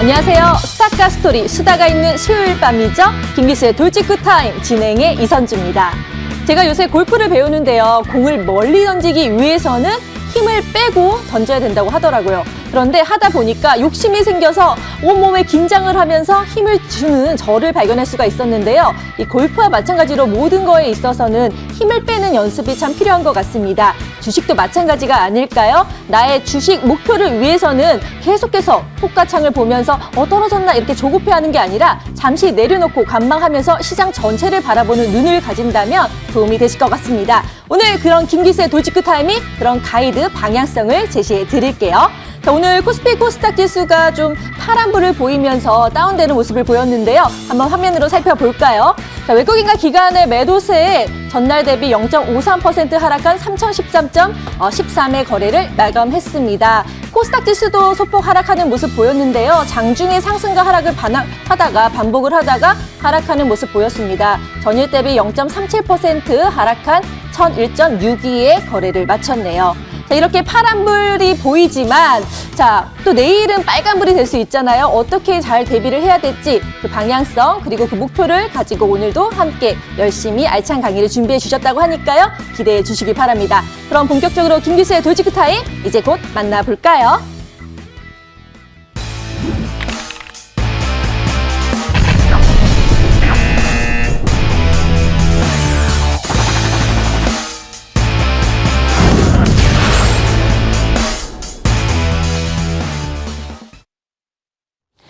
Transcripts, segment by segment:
안녕하세요. 스타카 스토리 수다가 있는 수요일 밤이죠. 김기수의 돌직구 타임 진행의 이선주입니다. 제가 요새 골프를 배우는데요. 공을 멀리 던지기 위해서는 힘을 빼고 던져야 된다고 하더라고요. 그런데 하다 보니까 욕심이 생겨서 온몸에 긴장을 하면서 힘을 주는 저를 발견할 수가 있었는데요. 이 골프와 마찬가지로 모든 거에 있어서는 힘을 빼는 연습이 참 필요한 것 같습니다. 주식도 마찬가지가 아닐까요? 나의 주식 목표를 위해서는 계속해서 호가창을 보면서 떨어졌나 이렇게 조급해하는 게 아니라 잠시 내려놓고 관망하면서 시장 전체를 바라보는 눈을 가진다면 도움이 되실 것 같습니다. 오늘 그런 김기수의 돌직구 타임이 그런 가이드 방향성을 제시해 드릴게요. 자, 오늘 코스피 코스닥 지수가 좀 파란불을 보이면서 다운되는 모습을 보였는데요. 한번 화면으로 살펴볼까요? 자, 외국인과 기관의 매도세에 전날 대비 0.53% 하락한 3013.13의 거래를 마감했습니다. 코스닥 지수도 소폭 하락하는 모습 보였는데요. 장중에 상승과 하락을 하다가 반복을 하다가 하락하는 모습 보였습니다. 전일 대비 0.37% 하락한 1001.62의 거래를 마쳤네요. 자, 이렇게 파란불이 보이지만 자, 또 내일은 빨간불이 될 수 있잖아요. 어떻게 잘 대비를 해야 될지 그 방향성 그리고 그 목표를 가지고 오늘도 함께 열심히 알찬 강의를 준비해 주셨다고 하니까요. 기대해 주시기 바랍니다. 그럼 본격적으로 김기수의 돌직구 타임 이제 곧 만나볼까요?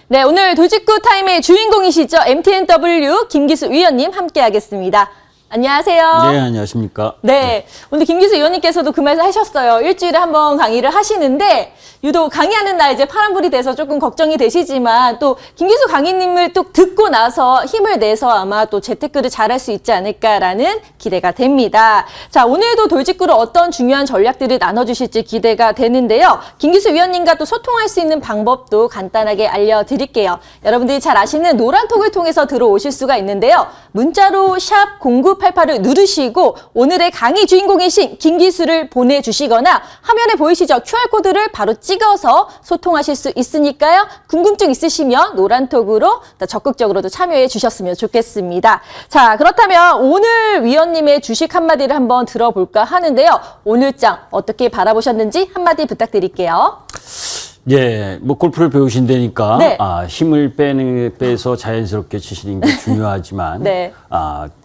네, 오늘 돌직구 타임의 주인공이시죠. MTNW 김기수 위원님 함께하겠습니다. 안녕하세요. 네, 안녕하십니까. 네, 오늘 김기수 위원님께서도 그 말씀 하셨어요. 일주일에 한 번 강의를 하시는데 유독 강의하는 날 이제 파란불이 돼서 조금 걱정이 되시지만 또 김기수 강의님을 또 듣고 나서 힘을 내서 아마 또 재테크를 잘할 수 있지 않을까라는 기대가 됩니다. 자, 오늘도 돌직구로 어떤 중요한 전략들을 나눠주실지 기대가 되는데요. 김기수 위원님과 또 소통할 수 있는 방법도 간단하게 알려드릴게요. 여러분들이 잘 아시는 노란톡을 통해서 들어오실 수가 있는데요. 문자로 샵 0988을 누르시고 오늘의 강의 주인공이신 김기수를 보내주시거나 화면에 보이시죠? QR코드를 바로 찍어서 소통하실 수 있으니까요. 궁금증 있으시면 노란톡으로 적극적으로도 참여해 주셨으면 좋겠습니다. 자, 그렇다면 오늘 위원님의 주식 한마디를 한번 들어볼까 하는데요. 오늘장 어떻게 바라보셨는지 한마디 부탁드릴게요. 예, 뭐 골프를 배우신다니까 네. 힘을 빼서 자연스럽게 치시는 게 중요하지만 네.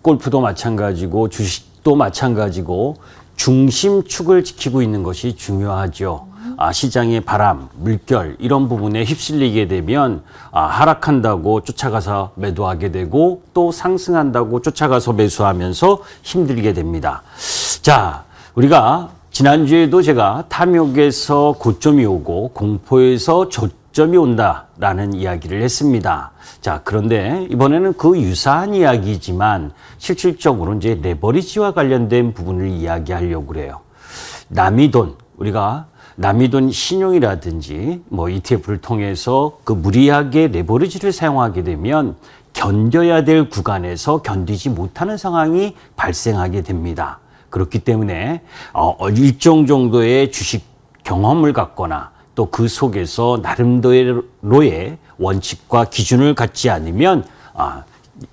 골프도 마찬가지고 주식도 마찬가지고 중심축을 지키고 있는 것이 중요하죠. 시장의 바람, 물결 이런 부분에 휩쓸리게 되면 하락한다고 쫓아가서 매도하게 되고 또 상승한다고 쫓아가서 매수하면서 힘들게 됩니다. 자, 우리가 지난주에도 제가 탐욕에서 고점이 오고 공포에서 조점이 온다라는 이야기를 했습니다. 자, 그런데 이번에는 그 유사한 이야기지만 실질적으로 이제 레버리지와 관련된 부분을 이야기하려고 그래요. 남의 돈, 우리가 남의 돈 신용이라든지 뭐 ETF를 통해서 그 무리하게 레버리지를 사용하게 되면 견뎌야 될 구간에서 견디지 못하는 상황이 발생하게 됩니다. 그렇기 때문에 일정 정도의 주식 경험을 갖거나 또 그 속에서 나름대로의 원칙과 기준을 갖지 않으면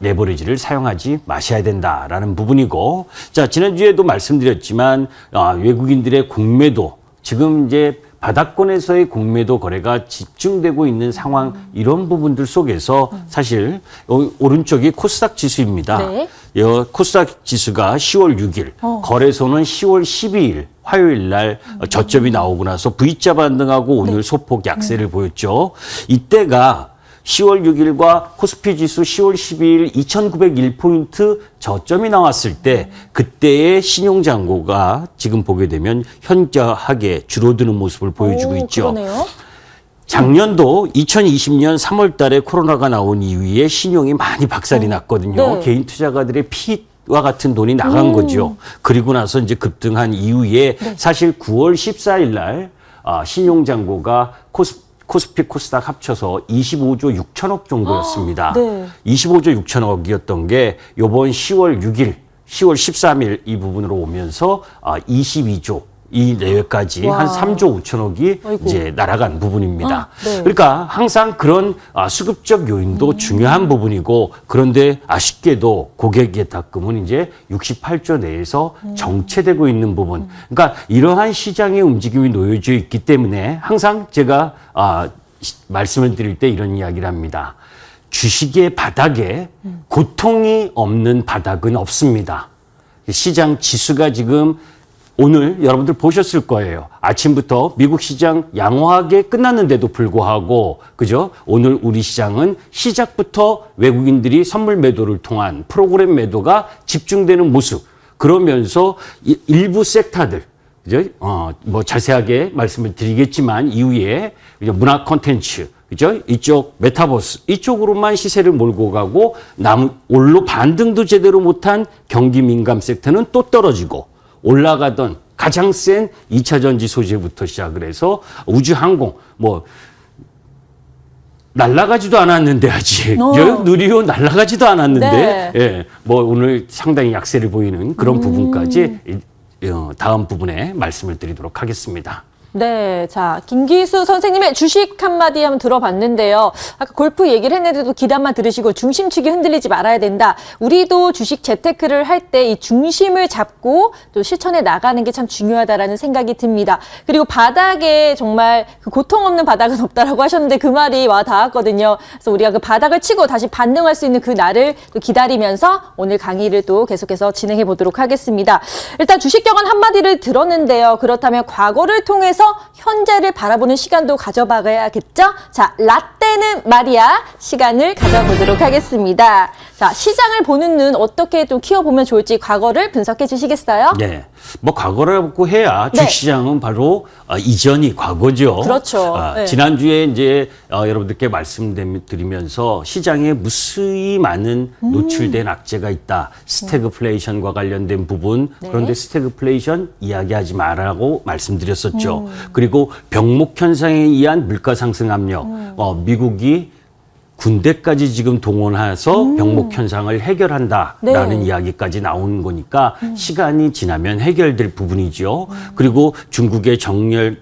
레버리지를 사용하지 마셔야 된다라는 부분이고, 자, 지난주에도 말씀드렸지만 외국인들의 공매도 지금 이제 바닥권에서의 공매도 거래가 집중되고 있는 상황, 이런 부분들 속에서 사실 오른쪽이 코스닥 지수입니다. 네. 코스닥 지수가 10월 6일, 거래소는 10월 12일 화요일 날 저점이 나오고 나서 V자 반등하고 오늘 소폭 약세를 보였죠. 이때가 10월 6일과 코스피 지수 10월 12일 2901포인트 저점이 나왔을 때 그때의 신용잔고가 지금 보게 되면 현저하게 줄어드는 모습을 보여주고 있죠. 그러네요. 작년도 2020년 3월 달에 코로나가 나온 이후에 신용이 많이 박살이 났거든요. 네. 개인 투자가들의 피와 같은 돈이 나간 거죠. 그리고 나서 이제 급등한 이후에 사실 9월 14일 날 신용잔고가 코스피 코스닥 합쳐서 25조 6천억 정도였습니다. 네. 25조 6천억이었던 게 이번 10월 6일, 10월 13일 이 부분으로 오면서 22조 이 내외까지 와. 한 3조 5천억이 아이고. 이제 날아간 부분입니다. 네. 그러니까 항상 그런 수급적 요인도 중요한 부분이고 그런데 아쉽게도 고객예탁금은 이제 68조 내에서 정체되고 있는 부분. 그러니까 이러한 시장의 움직임이 놓여져 있기 때문에 항상 제가 말씀을 드릴 때 이런 이야기를 합니다. 주식의 바닥에 고통이 없는 바닥은 없습니다. 시장 지수가 지금 오늘 여러분들 보셨을 거예요. 아침부터 미국 시장 양호하게 끝났는데도 불구하고, 그죠? 오늘 우리 시장은 시작부터 외국인들이 선물 매도를 통한 프로그램 매도가 집중되는 모습. 그러면서 일부 섹터들, 그죠? 뭐 자세하게 말씀을 드리겠지만 이후에 문화 콘텐츠, 그죠? 이쪽 메타버스 이쪽으로만 시세를 몰고 가고 올로 반등도 제대로 못한 경기 민감 섹터는 또 떨어지고 올라가던 가장 센 2차 전지 소재부터 시작을 해서 우주 항공 뭐 날아가지도 않았는데 아직 누리호 날아가지도 않았는데 네. 예, 뭐 오늘 상당히 약세를 보이는 그런 부분까지 다음 부분에 말씀을 드리도록 하겠습니다. 네, 자, 김기수 선생님의 주식 한마디 한번 들어봤는데요. 아까 골프 얘기를 했는데도 기단만 들으시고 중심축이 흔들리지 말아야 된다. 우리도 주식 재테크를 할 때 이 중심을 잡고 또 실천해 나가는 게 참 중요하다라는 생각이 듭니다. 그리고 바닥에 정말 그 고통 없는 바닥은 없다라고 하셨는데 그 말이 와 닿았거든요. 그래서 우리가 그 바닥을 치고 다시 반등할 수 있는 그 날을 또 기다리면서 오늘 강의를 또 계속해서 진행해 보도록 하겠습니다. 일단 주식 경험 한마디를 들었는데요. 그렇다면 과거를 통해서 현재를 바라보는 시간도 가져봐야겠죠? 자, 라떼는 말이야 시간을 가져보도록 하겠습니다. 자, 시장을 보는 눈 어떻게 좀 키워보면 좋을지 과거를 분석해 주시겠어요? 네. 뭐 과거라고 해야 네. 주시장은 바로 이전이 과거죠. 그렇죠. 네. 지난주에 이제 여러분들께 말씀드리면서 시장에 무수히 많은 노출된 악재가 있다. 스태그플레이션과 관련된 부분. 네. 그런데 스태그플레이션 이야기하지 말라고 말씀드렸었죠. 그리고 병목 현상에 의한 물가 상승 압력. 미국이 군대까지 지금 동원해서 병목 현상을 해결한다라는 네. 이야기까지 나오는 거니까 시간이 지나면 해결될 부분이죠. 그리고 중국의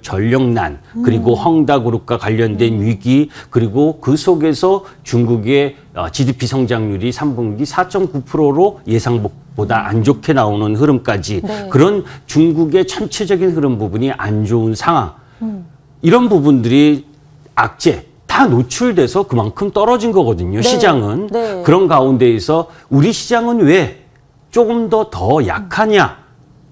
전력난, 그리고 헝다그룹과 관련된 위기, 그리고 그 속에서 중국의 GDP 성장률이 3분기 4.9%로 예상보다 안 좋게 나오는 흐름까지 네. 그런 중국의 전체적인 흐름 부분이 안 좋은 상황. 이런 부분들이 악재, 다 노출돼서 그만큼 떨어진 거거든요. 네. 시장은. 네. 그런 가운데에서 우리 시장은 왜 조금 더 약하냐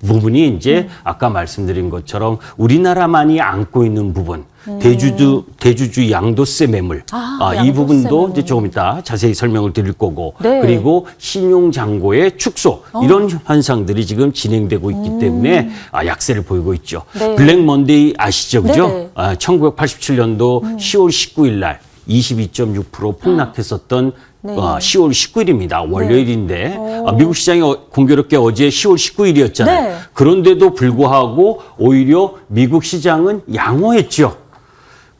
부분이 이제 아까 말씀드린 것처럼 우리나라만이 안고 있는 부분. 대주주 양도세 매물. 이 양도세 부분도 매물. 이제 조금 이따 자세히 설명을 드릴 거고. 네. 그리고 신용잔고의 축소. 이런 현상들이 지금 진행되고 있기 때문에 약세를 보이고 있죠. 네. 블랙 먼데이 아시죠? 그죠? 네네. 1987년도 10월 19일 날 22.6% 폭락했었던 네. 10월 19일입니다. 월요일인데 미국 시장이 공교롭게 어제 10월 19일이었잖아요. 네. 그런데도 불구하고 오히려 미국 시장은 양호했죠.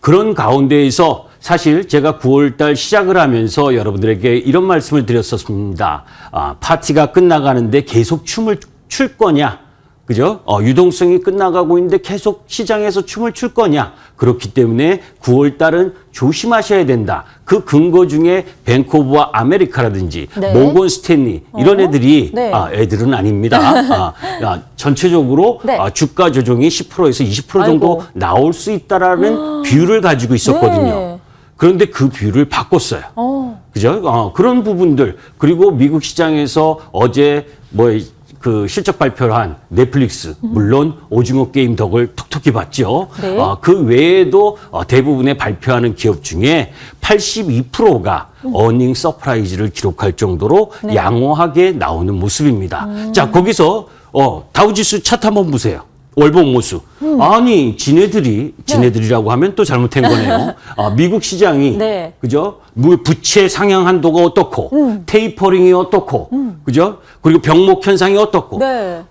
그런 가운데에서 사실 제가 9월 달 시작을 하면서 여러분들에게 이런 말씀을 드렸었습니다. 파티가 끝나가는데 계속 춤을 출 거냐? 그죠? 유동성이 끝나가고 있는데 계속 시장에서 춤을 출 거냐? 그렇기 때문에 9월 달은 조심하셔야 된다. 그 근거 중에 뱅크 오브 아메리카라든지 네. 모건 스탠리 이런 애들이 네. 애들은 아닙니다. 전체적으로 네. 주가 조정이 10%에서 20% 정도 아이고. 나올 수 있다라는 비율을 가지고 있었거든요. 네. 그런데 그 비율을 바꿨어요. 그죠? 그런 부분들. 그리고 미국 시장에서 어제 그 실적 발표를 한 넷플릭스, 물론 오징어 게임 덕을 톡톡히 봤죠. 네. 그 외에도 대부분의 발표하는 기업 중에 82%가 어닝 서프라이즈를 기록할 정도로 네. 양호하게 나오는 모습입니다. 자, 거기서 다우지수 차트 한번 보세요. 월봉 모수. 아니, 지네들이라고 하면 또 잘못된 거네요. 미국 시장이, 네. 그죠? 부채 상향 한도가 어떻고, 테이퍼링이 어떻고, 그죠? 그리고 병목 현상이 어떻고. 네.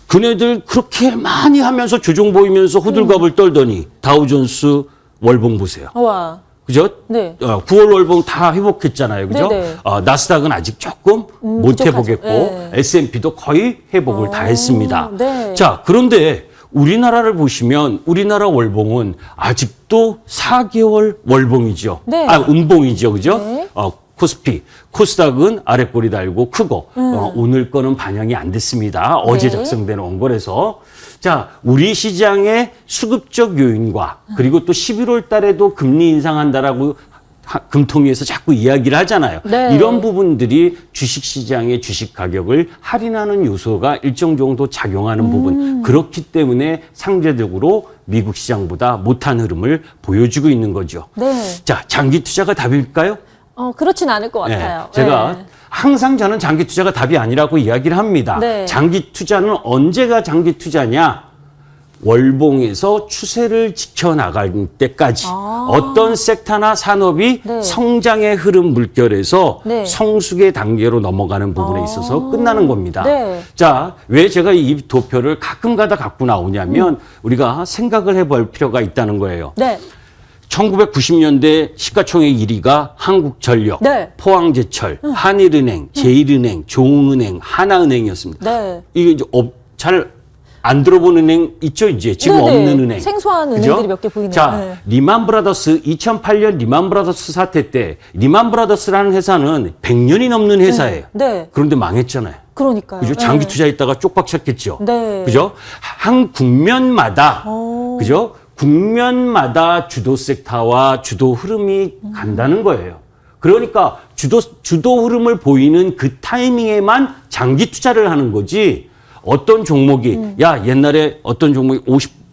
그네들 그렇게 많이 하면서 조정 보이면서 호들갑을 떨더니, 다우존스 월봉 보세요. 와. 그죠? 네. 9월 월봉 다 회복했잖아요. 그죠? 네네. 나스닥은 아직 조금 못 부족하죠. 회복했고, 네. S&P도 거의 회복을 다 했습니다. 네. 자, 그런데 우리나라를 보시면 우리나라 월봉은 아직도 4개월 월봉이죠. 네. 음봉이죠. 그죠? 네. 코스피, 코스닥은 아래 꼬리 달고 크고 오늘 거는 반영이 안 됐습니다. 어제 네. 작성된 원고에서. 자, 우리 시장의 수급적 요인과 그리고 또 11월 달에도 금리 인상한다라고 금통위에서 자꾸 이야기를 하잖아요. 네. 이런 부분들이 주식시장의 주식 가격을 할인하는 요소가 일정 정도 작용하는 부분. 그렇기 때문에 상대적으로 미국 시장보다 못한 흐름을 보여주고 있는 거죠. 네. 자, 장기 투자가 답일까요? 그렇진 않을 것 같아요. 네, 제가 네. 항상 저는 장기 투자가 답이 아니라고 이야기를 합니다. 네. 장기 투자는 언제가 장기 투자냐? 월봉에서 추세를 지켜나갈 때까지 어떤 섹터나 산업이 네. 성장의 흐름 물결에서 네. 성숙의 단계로 넘어가는 부분에 있어서 끝나는 겁니다. 네. 자, 왜 제가 이 도표를 가끔가다 갖고 나오냐면 우리가 생각을 해볼 필요가 있다는 거예요. 네. 1990년대 시가총액 1위가 한국전력, 네. 포항제철, 한일은행, 제일은행, 조흥은행, 하나은행이었습니다. 네. 이게 이제 잘 안 들어본 은행 있죠, 이제 지금 네네. 없는 은행. 생소한 그죠? 은행들이 몇 개 보이네요. 자, 네. 리만 브라더스 2008년 리만 브라더스 사태 때 리만 브라더스라는 회사는 100년이 넘는 회사예요. 네. 그런데 망했잖아요. 그러니까요. 그죠? 장기 투자했다가 쪽박 쳤겠죠. 네. 그죠? 한 국면마다 오. 그죠? 국면마다 주도 섹터와 주도 흐름이 간다는 거예요. 그러니까 주도 흐름을 보이는 그 타이밍에만 장기 투자를 하는 거지. 어떤 종목이 야, 옛날에 어떤 종목이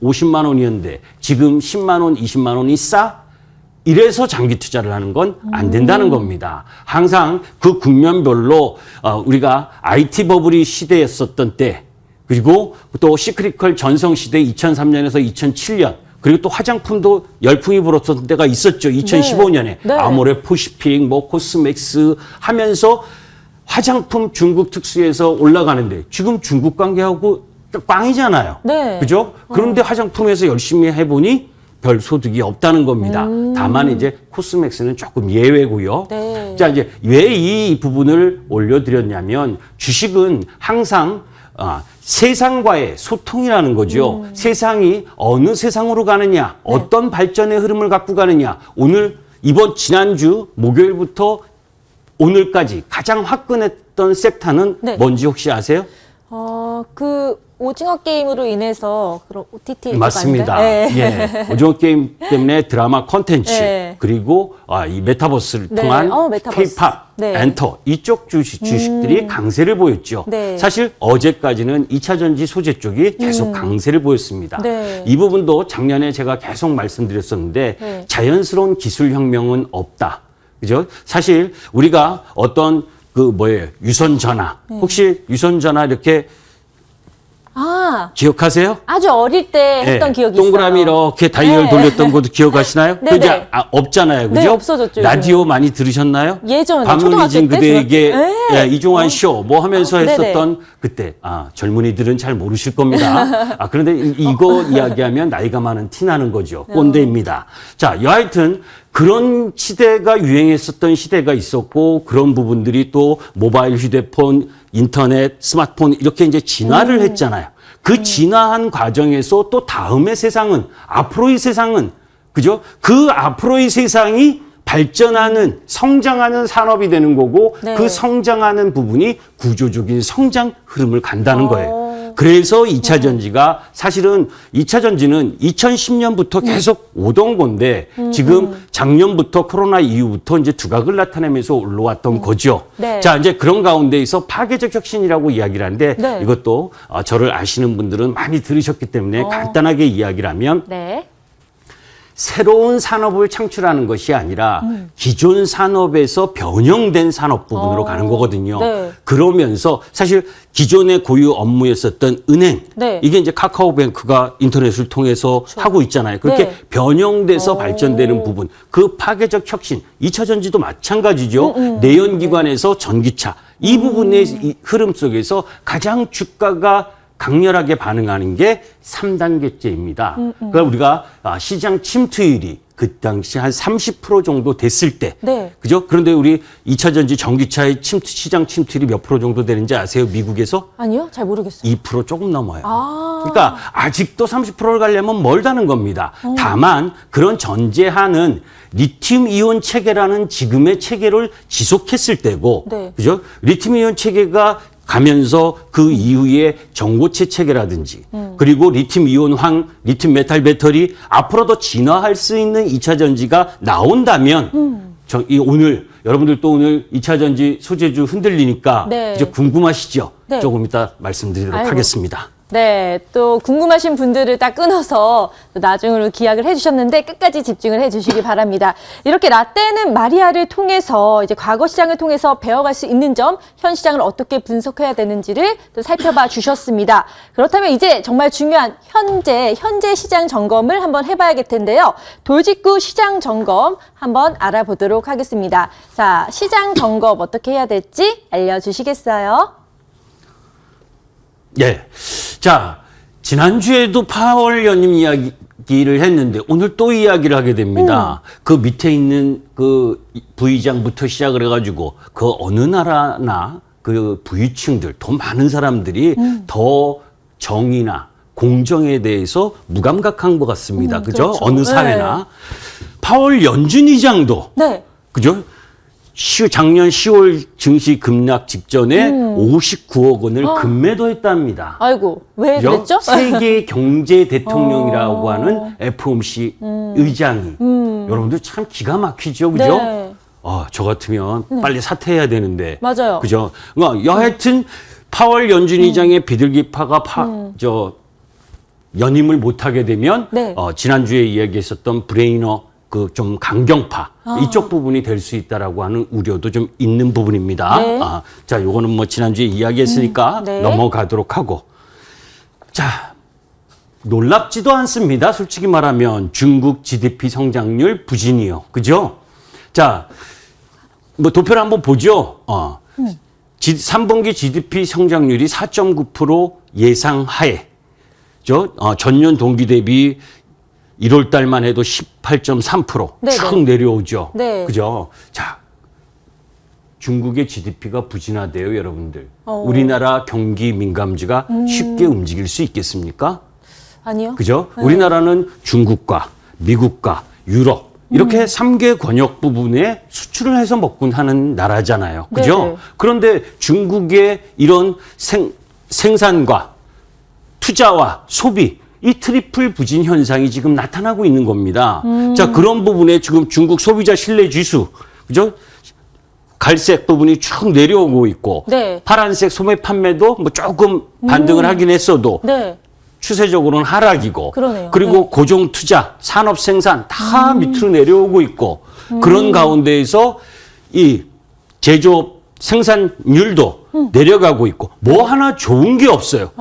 50만 원이었는데 지금 10만 원, 20만 원이 싸? 이래서 장기 투자를 하는 건 안 된다는 겁니다. 항상 그 국면별로 우리가 IT 버블이 시대였었던 때, 그리고 또 시크릿컬 전성 시대 2003년에서 2007년, 그리고 또 화장품도 열풍이 불었던 때가 있었죠. 2015년에 네. 아모레 포시픽, 뭐 코스맥스 하면서 화장품 중국 특수에서 올라가는데 지금 중국 관계하고 꽝이잖아요. 네. 그죠? 그런데 화장품에서 열심히 해보니 별 소득이 없다는 겁니다. 다만 이제 코스맥스는 조금 예외고요. 네. 자, 이제 왜 이 부분을 올려드렸냐면 주식은 항상 세상과의 소통이라는 거죠. 세상이 어느 세상으로 가느냐, 어떤 발전의 흐름을 갖고 가느냐. 지난주 목요일부터 오늘까지 가장 화끈했던 섹터는 네. 뭔지 혹시 아세요? 그 오징어 게임으로 인해서 그런 OTT 맞습니다. 네. 예. 오징어 게임 때문에 드라마 콘텐츠 네. 그리고 이 메타버스를 네. 통한 메타버스. K-팝, 네. 엔터 이쪽 주식들이 강세를 보였죠. 네. 사실 어제까지는 2차 전지 소재 쪽이 계속 강세를 보였습니다. 네. 이 부분도 작년에 제가 계속 말씀드렸었는데 네. 자연스러운 기술 혁명은 없다. 그죠? 사실 우리가 어떤 유선 전화. 혹시 유선 전화 이렇게 기억하세요? 아주 어릴 때 했던 네, 기억이 동그라미 있어요. 이렇게 다이얼 네. 돌렸던 것도 기억하시나요? 네, 그 이제 네. 없잖아요, 그죠? 네, 없어졌죠, 라디오 요즘은. 많이 들으셨나요? 예전에 박문희진 초등학교 때, 그대에게 중학교 때. 네. 이종환 쇼 뭐 하면서 네네. 했었던 그때 젊은이들은 잘 모르실 겁니다. 그런데 이거 이야기하면 나이가 많은 티 나는 거죠. 꼰대입니다. 자, 여하튼 그런 시대가 유행했었던 시대가 있었고 그런 부분들이 또 모바일 휴대폰, 인터넷, 스마트폰 이렇게 이제 진화를 했잖아요. 그 진화한 과정에서 또 다음의 세상은 앞으로의 세상은 그죠? 그 앞으로의 세상이 발전하는 성장하는 산업이 되는 거고 네. 그 성장하는 부분이 구조적인 성장 흐름을 간다는 거예요. 그래서 2차 전지가 사실은 2차 전지는 2010년부터 계속 오던 건데 지금 작년부터 코로나 이후부터 이제 두각을 나타내면서 올라왔던 거죠. 네. 자, 이제 그런 가운데에서 파괴적 혁신이라고 이야기를 하는데 네. 이것도 저를 아시는 분들은 많이 들으셨기 때문에 간단하게 이야기를 하면 네. 새로운 산업을 창출하는 것이 아니라 기존 산업에서 변형된 산업 부분으로 가는 거거든요. 네. 그러면서 사실 기존의 고유 업무였었던 은행, 네. 이게 이제 카카오뱅크가 인터넷을 통해서 하고 있잖아요. 그렇게 네. 변형돼서 발전되는 부분, 그 파괴적 혁신, 2차 전지도 마찬가지죠. 내연기관에서 전기차, 이 부분의 이 흐름 속에서 가장 주가가 강렬하게 반응하는 게 3단계째입니다. 그러니까 우리가 시장 침투율이 그 당시 한 30% 정도 됐을 때. 네. 그죠? 그런데 우리 2차 전지 전기차의 시장 침투율이 몇 프로 정도 되는지 아세요? 미국에서? 아니요, 잘 모르겠어요. 2% 조금 넘어요. 아. 그러니까 아직도 30%를 가려면 멀다는 겁니다. 다만 그런 전제하는 리튬 이온 체계라는 지금의 체계를 지속했을 때고, 네. 그죠? 리튬 이온 체계가 가면서 그 이후에 전고체 체계라든지 그리고 리튬 이온 리튬 메탈 배터리 앞으로 더 진화할 수 있는 2차 전지가 나온다면 오늘 여러분들 또 오늘 2차 전지 소재주 흔들리니까 네. 이제 궁금하시죠? 네. 조금 이따 말씀드리도록 아이고. 하겠습니다. 네, 또 궁금하신 분들을 딱 끊어서 또 나중으로 기약을 해주셨는데 끝까지 집중을 해주시기 바랍니다. 이렇게 라떼는 마리아를 통해서 이제 과거 시장을 통해서 배워갈 수 있는 점, 현 시장을 어떻게 분석해야 되는지를 또 살펴봐 주셨습니다. 그렇다면 이제 정말 중요한 현재 시장 점검을 한번 해봐야겠 텐데요. 돌직구 시장 점검 한번 알아보도록 하겠습니다. 자, 시장 점검 어떻게 해야 될지 알려주시겠어요? 예. 자, 지난주에도 파월 연임 이야기를 했는데 오늘 또 이야기를 하게 됩니다. 그 밑에 있는 그 부의장부터 시작을 해가지고 그 어느 나라나 그 부유층들, 더 많은 사람들이 더 정의나 공정에 대해서 무감각한 것 같습니다. 그죠? 그렇죠. 어느 사회나. 파월 연준 의장도. 네. 그죠? 작년 10월 증시 급락 직전에 59억 원을 급매도했답니다. 아이고, 왜 그죠? 그랬죠? 세계 경제 대통령이라고 하는 FOMC 의장이 여러분들 참 기가 막히죠, 그죠? 네. 저 같으면 빨리 사퇴해야 되는데, 맞아요. 그죠? 여하튼 파월 연준 의장의 비둘기파가 연임을 못하게 되면 네. 지난주에 이야기했었던 브레이너 그 좀 강경파 이쪽 부분이 될 수 있다라고 하는 우려도 좀 있는 부분입니다. 네. 자, 요거는 뭐 지난주에 이야기했으니까 네. 넘어가도록 하고. 자, 놀랍지도 않습니다. 솔직히 말하면 중국 GDP 성장률 부진이요. 그죠? 자, 뭐 도표를 한번 보죠. 3분기 GDP 성장률이 4.9% 예상하에 전년 동기 대비 1월 달만 해도 18.3% 네네. 쭉 내려오죠. 네. 그죠? 자, 중국의 GDP가 부진하대요, 여러분들. 우리나라 경기 민감지가 쉽게 움직일 수 있겠습니까? 아니요. 그죠? 네. 우리나라는 중국과 미국과 유럽 이렇게 3개 권역 부분에 수출을 해서 먹곤 하는 나라잖아요. 그죠? 네네. 그런데 중국의 이런 생산과 투자와 소비 이 트리플 부진 현상이 지금 나타나고 있는 겁니다. 자, 그런 부분에 지금 중국 소비자 신뢰 지수, 그죠? 갈색 부분이 쭉 내려오고 있고, 네. 파란색 소매 판매도 뭐 조금 반등을 하긴 했어도, 네. 추세적으로는 하락이고, 그러네요. 그리고 네. 고정 투자, 산업 생산 다 밑으로 내려오고 있고, 그런 가운데에서 이 제조업 생산율도 내려가고 있고, 뭐 하나 좋은 게 없어요.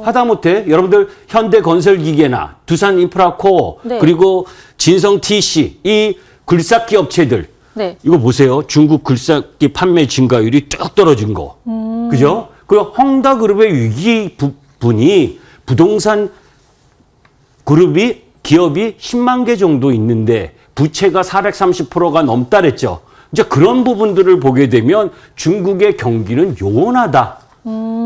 하다못해 여러분들 현대건설기계나 두산인프라코어 네. 그리고 진성TC 이 굴삭기 업체들 네. 이거 보세요. 중국 굴삭기 판매 증가율이 뚝 떨어진 거. 그죠? 그리고 헝다그룹의 위기 부분이 부동산 기업이 10만 개 정도 있는데 부채가 430%가 넘다랬죠. 이제 그런 부분들을 보게 되면 중국의 경기는 요원하다.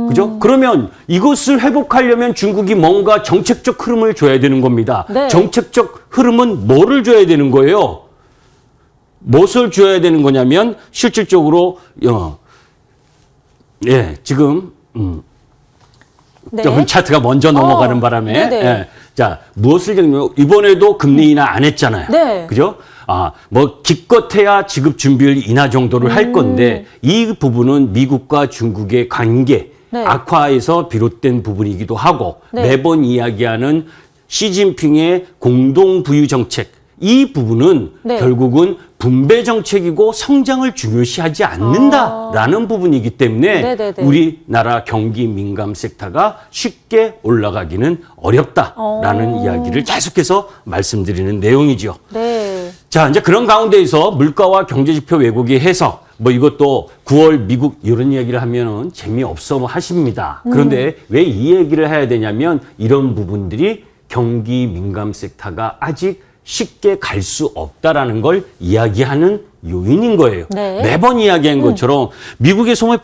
그죠? 그러면 이것을 회복하려면 중국이 뭔가 정책적 흐름을 줘야 되는 겁니다. 네. 정책적 흐름은 뭐를 줘야 되는 거예요? 무엇을 줘야 되는 거냐면 실질적으로 지금 네. 차트가 먼저 넘어가는 바람에 네네. 자, 무엇을 정리하면 이번에도 금리 인하 안 했잖아요. 네. 그죠? 뭐 기껏해야 지급 준비율 인하 정도를 할 건데 이 부분은 미국과 중국의 관계 네. 악화에서 비롯된 부분이기도 하고 네. 매번 이야기하는 시진핑의 공동 부유 정책 이 부분은 네. 결국은 분배 정책이고 성장을 중요시하지 않는다라는 부분이기 때문에 네네네. 우리나라 경기 민감 섹터가 쉽게 올라가기는 어렵다라는 이야기를 계속해서 말씀드리는 내용이죠. 네. 자, 이제 그런 가운데에서 물가와 경제지표 왜곡의 해석, 뭐 이것도 9월 미국 이런 이야기를 하면은 재미없어 하십니다. 그런데 왜 이 얘기를 해야 되냐면 이런 부분들이 경기 민감 섹터가 아직 쉽게 갈 수 없다라는 걸 이야기하는 요인인 거예요. 네. 매번 이야기한 것처럼 미국의 소매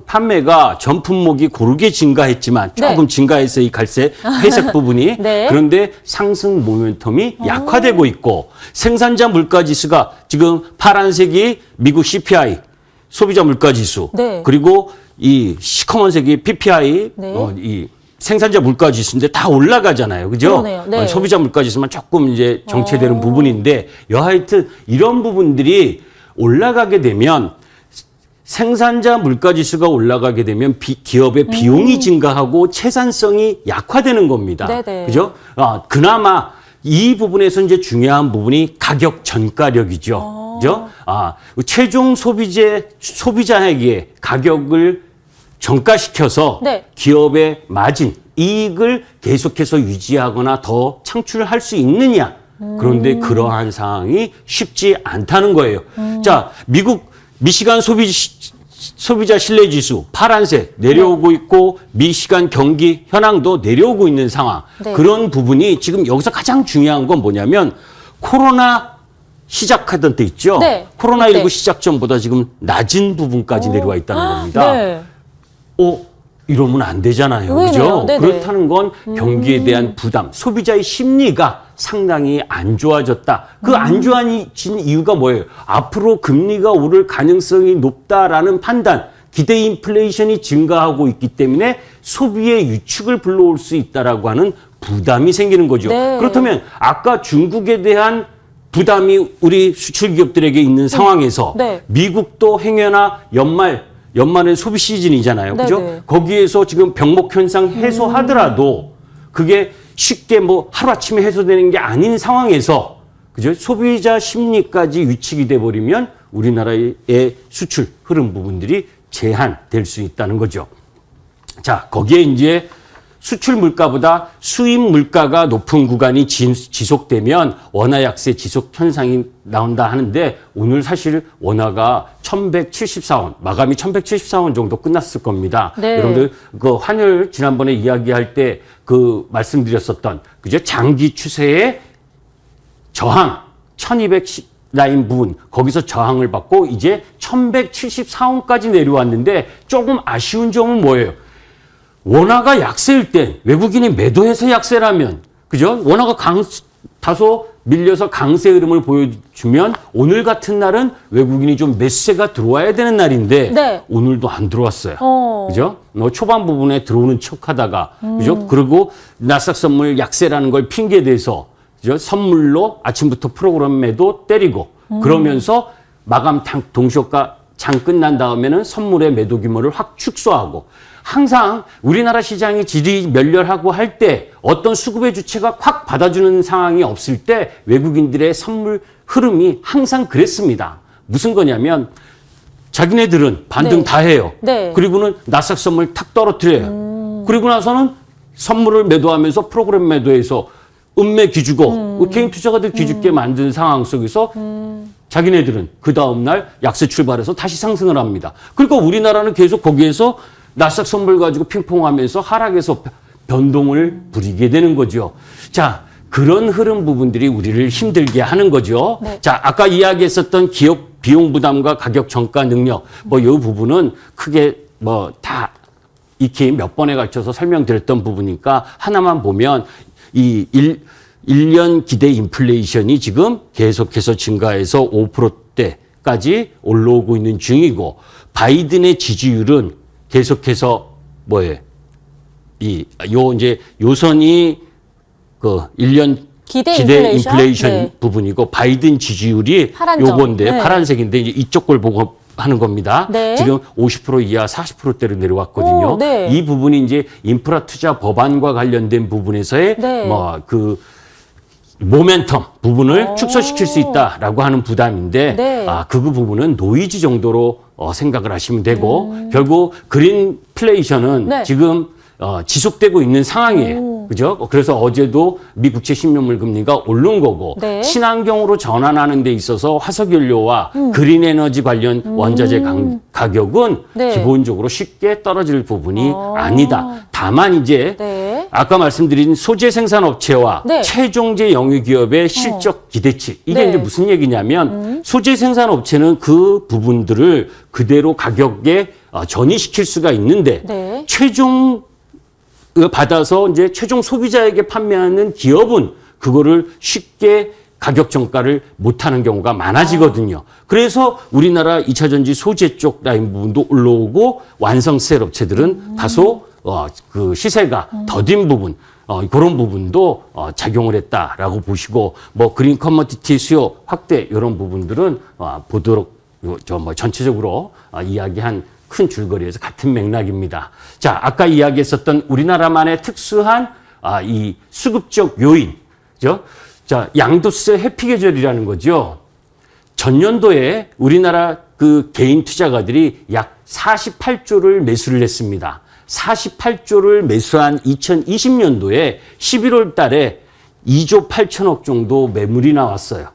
판매가 전 품목이 고르게 증가했지만 조금 네. 증가해서 이 갈색 회색 부분이 네. 그런데 상승 모멘텀이 약화되고 있고 생산자 물가지수가 지금 파란색이 미국 CPI 소비자 물가지수 네. 그리고 이 시커먼색이 PPI 네. 이 생산자 물가지수인데 다 올라가잖아요. 그죠? 그러네요. 네. 소비자 물가지수만 조금 이제 정체되는 부분인데 여하튼 이런 부분들이 올라가게 되면 생산자 물가지수가 올라가게 되면 기업의 비용이 증가하고 채산성이 약화되는 겁니다. 네네. 그죠? 그나마 이 부분에서 이제 중요한 부분이 가격 전가력이죠. 그죠? 최종 소비자에게 가격을 전가시켜서 네. 기업의 마진, 이익을 계속해서 유지하거나 더 창출할 수 있느냐. 그런데 그러한 상황이 쉽지 않다는 거예요. 자, 미국 미시간 소비자 신뢰지수 파란색 내려오고 있고 미시간 경기 현황도 내려오고 있는 상황. 네. 그런 부분이 지금 여기서 가장 중요한 건 뭐냐면 코로나 시작하던 때 있죠. 네. 코로나19 네. 시작 전보다 지금 낮은 부분까지 내려와 있다는 겁니다. 네. 이러면 안 되잖아요. 왜요? 그죠? 네네. 그렇다는 건 경기에 대한 부담, 소비자의 심리가 상당히 안 좋아졌다. 그 안 좋아진 이유가 뭐예요? 앞으로 금리가 오를 가능성이 높다라는 판단, 기대 인플레이션이 증가하고 있기 때문에 소비의 유축을 불러올 수 있다라고 하는 부담이 생기는 거죠. 네. 그렇다면 아까 중국에 대한 부담이 우리 수출 기업들에게 있는 상황에서 네. 미국도 행여나 연말은 소비 시즌이잖아요. 그죠? 네네. 거기에서 지금 병목 현상 해소하더라도 그게 쉽게 뭐 하루아침에 해소되는 게 아닌 상황에서 그죠? 소비자 심리까지 위축이 돼 버리면 우리나라의 수출 흐름 부분들이 제한될 수 있다는 거죠. 자, 거기에 이제 수출 물가보다 수입 물가가 높은 구간이 지속되면 원화 약세 지속 현상이 나온다 하는데 오늘 사실 원화가 1174원, 마감이 1174원 정도 끝났을 겁니다. 네. 여러분들 그 환율 지난번에 이야기할 때 그 말씀드렸었던 그죠? 장기 추세의 저항 1210 라인 부분 거기서 저항을 받고 이제 1174원까지 내려왔는데 조금 아쉬운 점은 뭐예요? 원화가 약세일 때 외국인이 매도해서 약세라면 그죠? 원화가 다소 밀려서 강세 흐름을 보여주면 오늘 같은 날은 외국인이 좀 매수세가 들어와야 되는 날인데 네. 오늘도 안 들어왔어요. 그죠? 초반 부분에 들어오는 척하다가 그죠? 그리고 나스닥 선물 약세라는 걸 핑계 대서 그죠? 선물로 아침부터 프로그램 매도 때리고 그러면서 마감 동시효과 장 끝난 다음에는 선물의 매도 규모를 확 축소하고 항상 우리나라 시장이 질이 멸렬하고 할 때 어떤 수급의 주체가 확 받아주는 상황이 없을 때 외국인들의 선물 흐름이 항상 그랬습니다. 무슨 거냐면 자기네들은 반등 네. 다 해요. 네. 그리고는 나스닥 선물 탁 떨어뜨려요. 그리고 나서는 선물을 매도하면서 프로그램 매도해서 은매 기주고 개인 투자가들 기죽게 만든 상황 속에서 자기네들은 그 다음날 약세 출발해서 다시 상승을 합니다. 그러니까 우리나라는 계속 거기에서 나스닥 선물 가지고 핑퐁하면서 하락에서 변동을 부리게 되는 거죠. 자, 그런 흐름 부분들이 우리를 힘들게 하는 거죠. 네. 자, 아까 이야기했었던 기업 비용 부담과 가격 전가 능력, 이 부분은 크게 다 익히 몇 번에 걸쳐서 설명드렸던 부분이니까 하나만 보면 이 1년 기대 인플레이션이 지금 계속해서 증가해서 5%대까지 올라오고 있는 중이고 바이든의 지지율은 계속해서 이제 요선이 그 1년 기대 인플레이션 네. 부분이고 바이든 지지율이 파란 점. 요건데 네. 파란색인데 이제 이쪽 걸 보고 하는 겁니다. 네. 지금 50% 이하 40%대로 내려왔거든요. 네. 이 부분이 이제 인프라 투자 법안과 관련된 부분에서의 네. 그 모멘텀 부분을 축소시킬 수 있다라고 하는 부담인데 네. 그 부분은 노이즈 정도로 생각을 하시면 되고 결국 그린플레이션은 네. 지금 지속되고 있는 상황이에요. 그죠? 그래서 어제도 미 국채 10년물 금리가 오른 거고 네. 친환경으로 전환하는 데 있어서 화석연료와 그린 에너지 관련 원자재 가격은 네. 기본적으로 쉽게 떨어질 부분이 아니다. 다만 이제 네. 아까 말씀드린 소재 생산 업체와 네. 최종재 영유 기업의 실적 기대치. 이게 네. 이제 무슨 얘기냐면 소재 생산 업체는 그 부분들을 그대로 가격에 전이시킬 수가 있는데 네. 최종 받아서 이제 최종 소비자에게 판매하는 기업은 그거를 쉽게 가격 정가를 못하는 경우가 많아지거든요. 그래서 우리나라 2차 전지 소재 쪽 라인 부분도 올라오고 완성셀 업체들은 다소 그 시세가 더딘 부분 그런 부분도 작용을 했다라고 보시고 뭐 그린 커머디티 수요 확대 이런 부분들은 보도록 뭐 전체적으로 이야기한 큰 줄거리에서 같은 맥락입니다. 자, 아까 이야기했었던 우리나라만의 특수한 이 수급적 요인, 그죠? 자, 양도세 회피 계절이라는 거죠. 전년도에 우리나라 그 개인 투자가들이 약 48조를 매수를 했습니다. 48조를 매수한 2020년도에 11월 달에 2조 8천억 정도 매물이 나왔어요.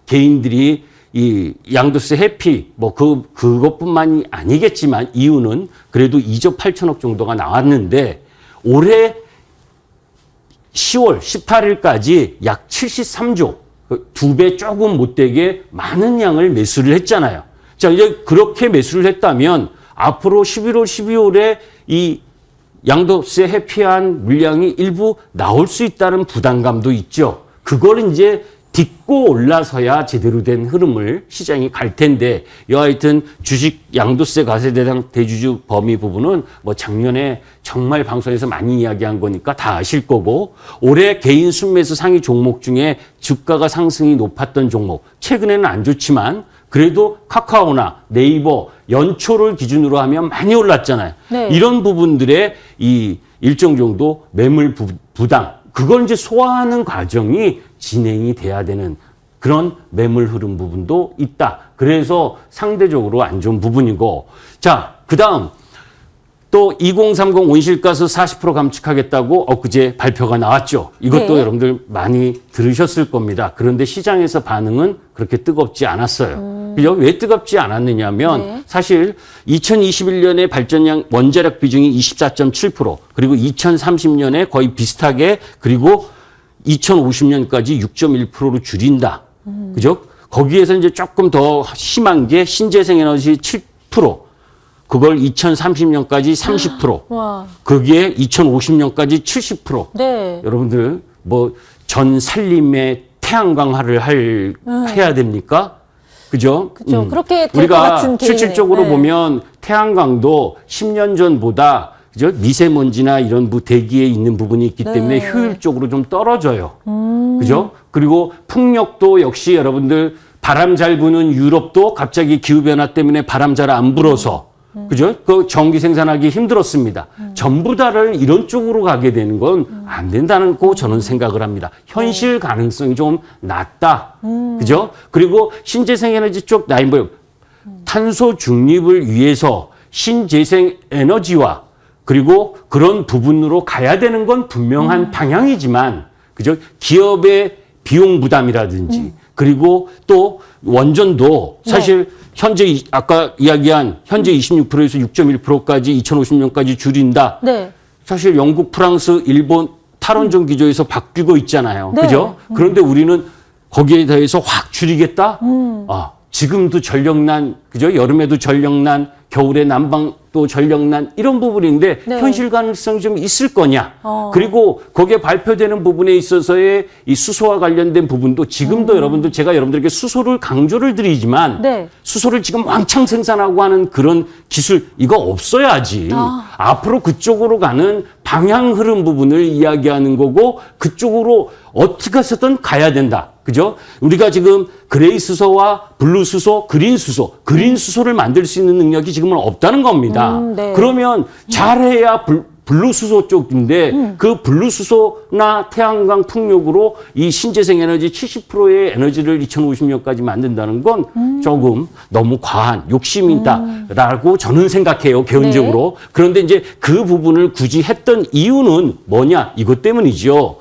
개인들이 이 양도세 회피 뭐 그것뿐만이 아니겠지만 이유는 그래도 2조 8천억 정도가 나왔는데 올해 10월 18일까지 약 73조, 2배 조금 못되게 많은 양을 매수를 했잖아요. 자, 이제 그렇게 매수를 했다면 앞으로 11월, 12월에 이 양도세 회피한 물량이 일부 나올 수 있다는 부담감도 있죠. 그걸 이제 딛고 올라서야 제대로 된 흐름을 시장이 갈 텐데 여하튼 주식 양도세 과세 대상 대주주 범위 부분은 뭐 작년에 정말 방송에서 많이 이야기한 거니까 다 아실 거고 올해 개인 순매수 상위 종목 중에 주가가 상승이 높았던 종목 최근에는 안 좋지만 그래도 카카오나 네이버 연초를 기준으로 하면 많이 올랐잖아요. 네. 이런 부분들의 이 일정 정도 매물 부담 그걸 이제 소화하는 과정이 진행이 돼야 되는 그런 매물 흐름 부분도 있다. 그래서 상대적으로 안 좋은 부분이고. 자, 그 다음 또 2030 온실가스 40% 감축하겠다고 엊그제 발표가 나왔죠. 이것도 네. 여러분들 많이 들으셨을 겁니다. 그런데 시장에서 반응은 그렇게 뜨겁지 않았어요. 그죠? 왜 뜨겁지 않았느냐면 네. 사실 2021년에 발전량 원자력 비중이 24.7% 그리고 2030년에 거의 비슷하게 그리고 2050년까지 6.1%로 줄인다. 그죠? 거기에서 이제 조금 더 심한 게 신재생 에너지 7%. 그걸 2030년까지 30%. 와. 거기에 2050년까지 70%. 네. 여러분들 뭐 전 살림에 태양광화를 해야 됩니까? 그죠? 그죠. 그렇게 될 것 우리가 같은 개인의. 실질적으로 네. 보면 태양광도 10년 전보다 그죠? 미세먼지나 이런 대기에 있는 부분이 있기 네. 때문에 효율적으로 좀 떨어져요. 그죠? 그리고 풍력도 역시 여러분들 바람 잘 부는 유럽도 갑자기 기후변화 때문에 바람 잘 안 불어서 그죠? 그 전기 생산하기 힘들었습니다. 전부 다를 이런 쪽으로 가게 되는 건 안 된다는 거 저는 생각을 합니다. 현실 가능성이 좀 낮다. 그죠? 그리고 신재생 에너지 쪽 라인보요. 탄소 중립을 위해서 신재생 에너지와 그리고 그런 부분으로 가야 되는 건 분명한 방향이지만 그죠? 기업의 비용 부담이라든지 그리고 또 원전도 사실 현재 아까 이야기한 현재 26%에서 6.1%까지 2050년까지 줄인다. 네. 사실 영국, 프랑스, 일본 탈원전 기조에서 바뀌고 있잖아요. 네. 그죠? 그런데 우리는 거기에 대해서 확 줄이겠다? 지금도 전력난, 그죠? 여름에도 전력난, 겨울에 난방도 전력난 이런 부분인데 네. 현실 가능성이 좀 있을 거냐? 그리고 거기에 발표되는 부분에 있어서의 이 수소와 관련된 부분도 지금도 여러분들 제가 여러분들에게 수소를 강조를 드리지만 네. 수소를 지금 왕창 생산하고 하는 그런 기술 이거 없어야지. 앞으로 그쪽으로 가는 방향 흐름 부분을 이야기하는 거고 그쪽으로 어떻게 해서든 가야 된다. 그죠? 우리가 지금 그레이 수소와 블루 수소, 그린 수소, 그린 수소를 만들 수 있는 능력이 지금은 없다는 겁니다. 네. 그러면 잘해야 블루 수소 쪽인데 그 블루 수소나 태양광 풍력으로 이 신재생 에너지 70%의 에너지를 2050년까지 만든다는 건 조금 너무 과한 욕심이다라고 저는 생각해요. 개인적으로. 그런데 이제 그 부분을 굳이 했던 이유는 뭐냐? 이것 때문이죠.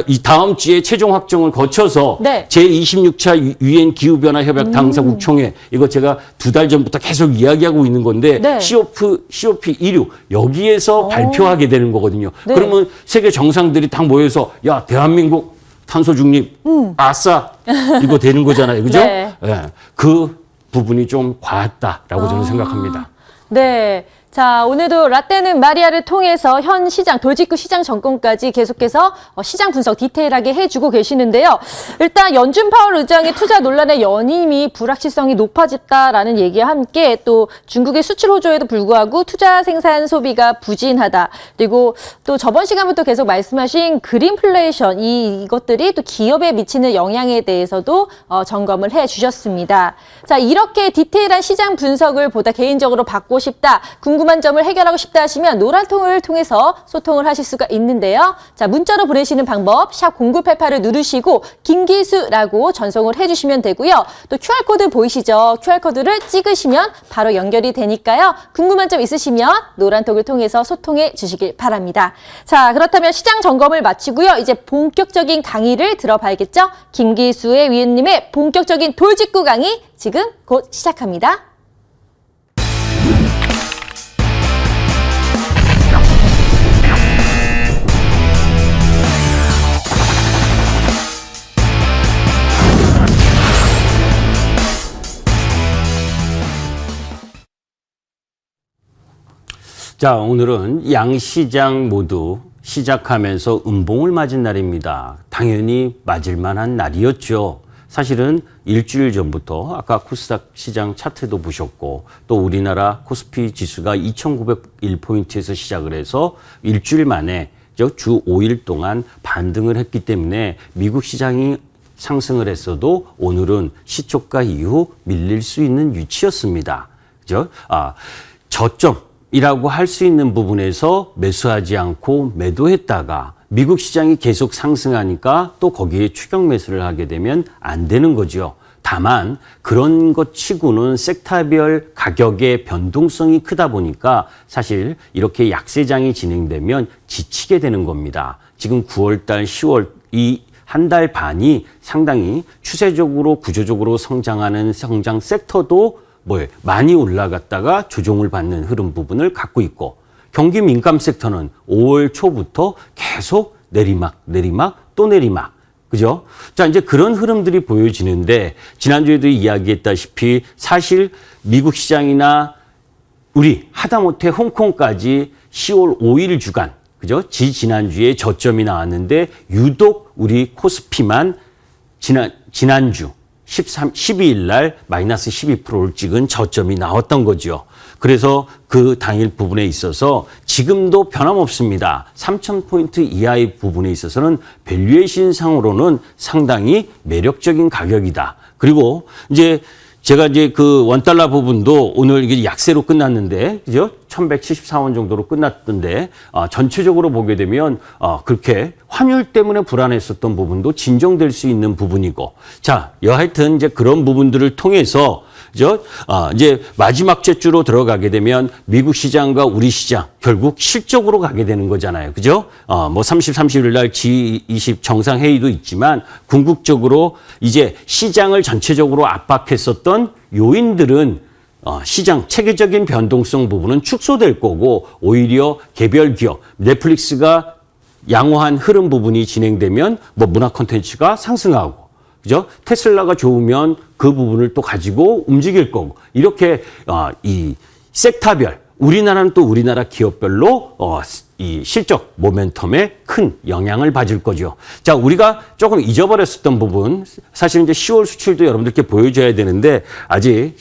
이 다음 주에 최종 확정을 거쳐서 네. 제26차 유엔 기후변화 협약 당사국 총회 이거 제가 2달 전부터 계속 이야기하고 있는 건데 네. COP26 여기에서 발표하게 되는 거거든요. 네. 그러면 세계 정상들이 다 모여서 야 대한민국 탄소 중립 아싸 이거 되는 거잖아요. 그죠? 네. 예, 그 부분이 좀 과했다라고 저는 생각합니다. 네. 자, 오늘도 라떼는 마리아를 통해서 현 시장, 돌직구 시장 정권까지 계속해서 시장 분석 디테일하게 해주고 계시는데요. 일단 연준 파월 의장의 투자 논란의 연임이 불확실성이 높아졌다라는 얘기와 함께 또 중국의 수출 호조에도 불구하고 투자 생산 소비가 부진하다. 그리고 또 저번 시간부터 계속 말씀하신 그린플레이션 이것들이 또 기업에 미치는 영향에 대해서도 점검을 해 주셨습니다. 자, 이렇게 디테일한 시장 분석을 보다 개인적으로 받고 싶다. 궁금한 점을 해결하고 싶다 하시면 노란통을 통해서 소통을 하실 수가 있는데요. 자, 문자로 보내시는 방법 샵 0988을 누르시고 김기수라고 전송을 해주시면 되고요. 또 QR코드 보이시죠? QR코드를 찍으시면 바로 연결이 되니까요. 궁금한 점 있으시면 노란통을 통해서 소통해 주시길 바랍니다. 자, 그렇다면 시장 점검을 마치고요. 이제 본격적인 강의를 들어봐야겠죠? 김기수의 위원님의 본격적인 돌직구 강의 지금 곧 시작합니다. 자, 오늘은 양시장 모두 시작하면서 음봉을 맞은 날입니다. 당연히 맞을 만한 날이었죠. 사실은 일주일 전부터 아까 코스닥 시장 차트도 보셨고 또 우리나라 코스피 지수가 2,901포인트에서 시작을 해서 일주일 만에 주 5일 동안 반등을 했기 때문에 미국 시장이 상승을 했어도 오늘은 시초가 이후 밀릴 수 있는 위치였습니다. 그죠? 저점이라고 할 수 있는 부분에서 매수하지 않고 매도했다가 미국 시장이 계속 상승하니까 또 거기에 추격 매수를 하게 되면 안 되는 거죠. 다만 그런 것 치고는 섹터별 가격의 변동성이 크다 보니까 사실 이렇게 약세장이 진행되면 지치게 되는 겁니다. 지금 9월달, 10월 이 한 달 반이 상당히 추세적으로 구조적으로 성장하는 성장 섹터도 많이 올라갔다가 조정을 받는 흐름 부분을 갖고 있고 경기 민감 섹터는 5월 초부터 계속 내리막 또 내리막. 그죠? 자, 이제 그런 흐름들이 보여지는데 지난주에도 이야기했다시피 사실 미국 시장이나 우리 하다못해 홍콩까지 10월 5일 주간 그죠? 지난주에 저점이 나왔는데 유독 우리 코스피만 지난주 12일 날 마이너스 12%를 찍은 저점이 나왔던 거죠. 그래서 그 당일 부분에 있어서 지금도 변함없습니다. 3,000포인트 이하의 부분에 있어서는 밸류에이션 상으로는 상당히 매력적인 가격이다. 그리고 제가 그 원달러 부분도 오늘 이게 약세로 끝났는데, 그죠? 1174원 정도로 끝났던데, 전체적으로 보게 되면, 그렇게 환율 때문에 불안했었던 부분도 진정될 수 있는 부분이고, 자, 여하튼 이제 그런 부분들을 통해서, 그죠? 이제 마지막 주로 들어가게 되면 미국 시장과 우리 시장 결국 실적으로 가게 되는 거잖아요. 그죠? 30일 날 G20 정상회의도 있지만 궁극적으로 이제 시장을 전체적으로 압박했었던 요인들은 시장 체계적인 변동성 부분은 축소될 거고 오히려 개별 기업, 넷플릭스가 양호한 흐름 부분이 진행되면 문화 콘텐츠가 상승하고 그죠? 테슬라가 좋으면 그 부분을 또 가지고 움직일 거고 이렇게 이 섹터별 우리나라는 또 우리나라 기업별로 이 실적 모멘텀에 큰 영향을 받을 거죠. 자, 우리가 조금 잊어버렸었던 부분 사실 이제 10월 수출도 여러분들께 보여줘야 되는데 아직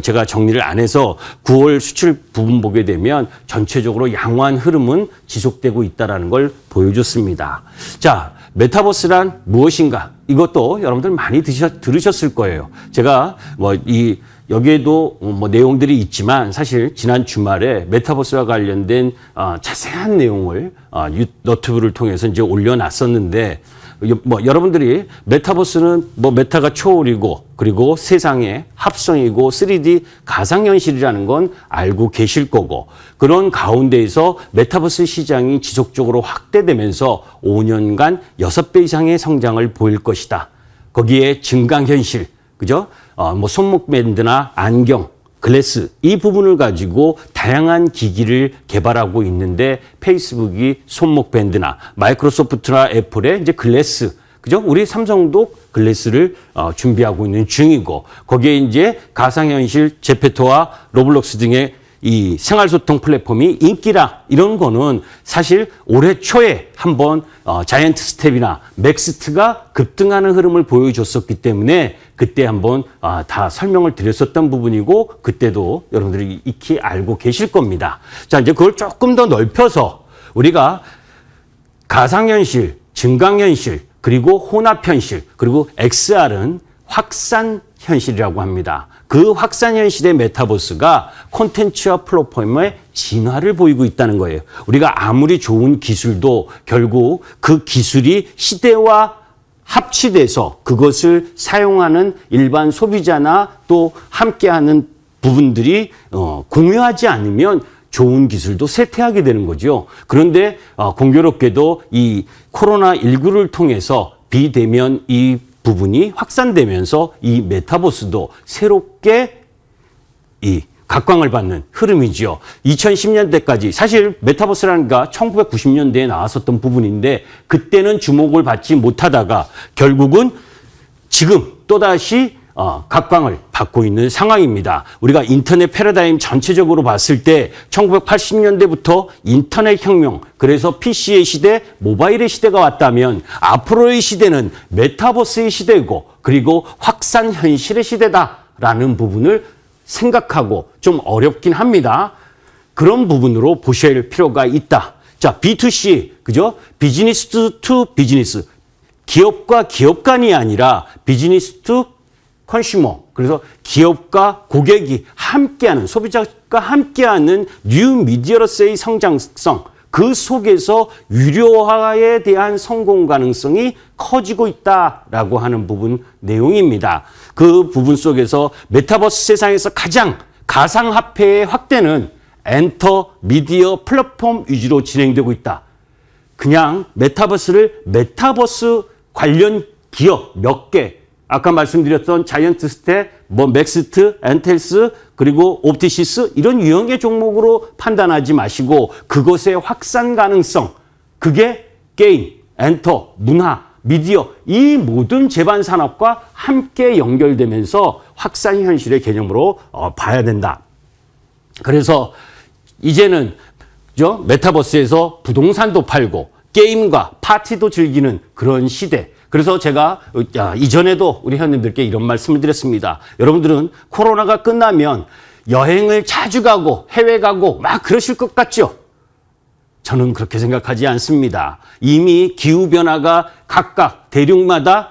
제가 정리를 안 해서 9월 수출 부분 보게 되면 전체적으로 양호한 흐름은 지속되고 있다라는 걸 보여줬습니다. 자, 메타버스란 무엇인가? 이것도 여러분들 많이 들으셨을 거예요. 제가 여기에도 내용들이 있지만 사실 지난 주말에 메타버스와 관련된 자세한 내용을 너튜브를 통해서 이제 올려놨었는데 뭐 여러분들이 메타버스는 뭐 메타가 초월이고 그리고 세상의 합성이고 3D 가상현실이라는 건 알고 계실 거고 그런 가운데에서 메타버스 시장이 지속적으로 확대되면서 5년간 6배 이상의 성장을 보일 것이다. 거기에 증강현실, 그죠? 뭐 손목 밴드나 안경, 글래스 이 부분을 가지고 다양한 기기를 개발하고 있는데 페이스북이 손목 밴드나 마이크로소프트나 애플의 이제 글래스, 그죠? 우리 삼성도 글래스를 준비하고 있는 중이고 거기에 이제 가상현실, 제페토와 로블록스 등의 이 생활소통 플랫폼이 인기라 이런 거는 사실 올해 초에 한번 자이언트 스텝이나 맥스트가 급등하는 흐름을 보여줬었기 때문에 그때 한번 다 설명을 드렸었던 부분이고 그때도 여러분들이 익히 알고 계실 겁니다. 자, 이제 그걸 조금 더 넓혀서 우리가 가상현실, 증강현실, 그리고 혼합현실, 그리고 XR은 확산현실이라고 합니다. 그 확산현실의 메타버스가 콘텐츠와 플랫폼의 진화를 보이고 있다는 거예요. 우리가 아무리 좋은 기술도 결국 그 기술이 시대와 합치돼서 그것을 사용하는 일반 소비자나 또 함께하는 부분들이 공유하지 않으면 좋은 기술도 쇠퇴하게 되는 거죠. 그런데 공교롭게도 이 코로나19를 통해서 비대면 이 부분이 확산되면서 이 메타버스도 새롭게 이 각광을 받는 흐름이죠. 2010년대까지 사실 메타버스라는 게 1990년대에 나왔었던 부분인데 그때는 주목을 받지 못하다가 결국은 지금 또다시 각광을 받고 있는 상황입니다. 우리가 인터넷 패러다임 전체적으로 봤을 때 1980년대부터 인터넷 혁명, 그래서 PC의 시대, 모바일의 시대가 왔다면 앞으로의 시대는 메타버스의 시대고 그리고 확산 현실의 시대다라는 부분을 생각하고 좀 어렵긴 합니다. 그런 부분으로 보실 필요가 있다. 자, B2C, 그죠? 비즈니스 투 비즈니스. 기업과 기업 간이 아니라 비즈니스 투 컨슈머, 그래서 기업과 고객이 함께하는, 소비자가 함께하는 뉴 미디어로서의 성장성, 그 속에서 유료화에 대한 성공 가능성이 커지고 있다라고 하는 부분 내용입니다. 그 부분 속에서 메타버스 세상에서 가장 가상화폐의 확대는 엔터, 미디어, 플랫폼 위주로 진행되고 있다. 그냥 메타버스를 메타버스 관련 기업 몇 개, 아까 말씀드렸던 자이언트 스텝, 뭐 맥스트, 엔텔스, 그리고 옵티시스 이런 유형의 종목으로 판단하지 마시고 그것의 확산 가능성, 그게 게임, 엔터, 문화, 미디어 이 모든 제반 산업과 함께 연결되면서 확산 현실의 개념으로 봐야 된다. 그래서 이제는 메타버스에서 부동산도 팔고 게임과 파티도 즐기는 그런 시대. 그래서 제가 이전에도 우리 회원님들께 이런 말씀을 드렸습니다. 여러분들은 코로나가 끝나면 여행을 자주 가고 해외 가고 막 그러실 것 같죠? 저는 그렇게 생각하지 않습니다. 이미 기후변화가 각각 대륙마다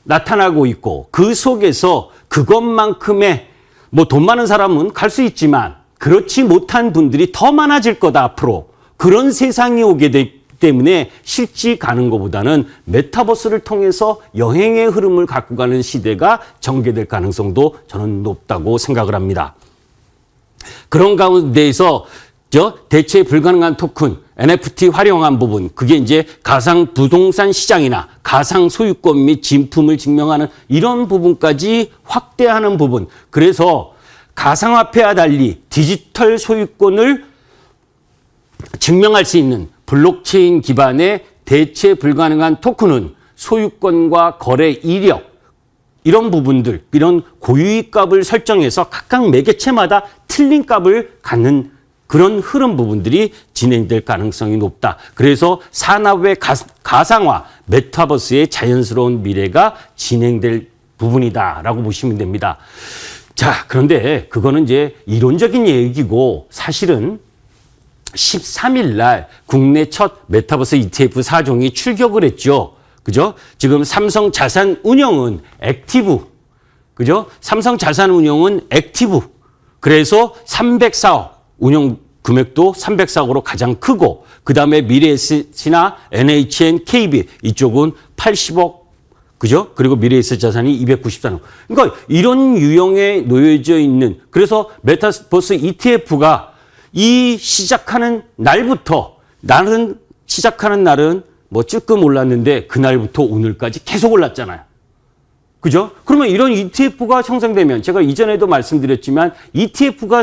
나타나고 있고 그 속에서 그것만큼의 뭐 돈 많은 사람은 갈 수 있지만 그렇지 못한 분들이 더 많아질 거다 앞으로. 그런 세상이 오게 되기 때문에 실지 가는 것보다는 메타버스를 통해서 여행의 흐름을 갖고 가는 시대가 전개될 가능성도 저는 높다고 생각을 합니다. 그런 가운데에서 대체 불가능한 토큰, NFT 활용한 부분, 그게 이제 가상 부동산 시장이나 가상 소유권 및 진품을 증명하는 이런 부분까지 확대하는 부분. 그래서 가상화폐와 달리 디지털 소유권을 증명할 수 있는 블록체인 기반의 대체 불가능한 토큰은 소유권과 거래 이력, 이런 부분들, 이런 고유의 값을 설정해서 각각 매개체마다 틀린 값을 갖는 그런 흐름 부분들이 진행될 가능성이 높다. 그래서 산업의 가상화, 메타버스의 자연스러운 미래가 진행될 부분이다라고 보시면 됩니다. 자, 그런데 그거는 이제 이론적인 얘기고 사실은 13일 날 국내 첫 메타버스 ETF 4종이 출격을 했죠. 그죠? 지금 삼성 자산운용은 액티브. 그죠? 삼성 자산운용은 액티브. 그래서 304억 운용 금액도 304억으로 가장 크고 그다음에 미래에셋이나 NHN, KB 이쪽은 80억 그죠? 그리고 미래에셋 자산이 294억. 그러니까 이런 유형에 놓여져 있는 그래서 메타버스 ETF가 이 시작하는 날부터 시작하는 날은 뭐 찔끔 올랐는데 그날부터 오늘까지 계속 올랐잖아요. 그죠? 그러면 이런 ETF가 형성되면 제가 이전에도 말씀드렸지만 ETF가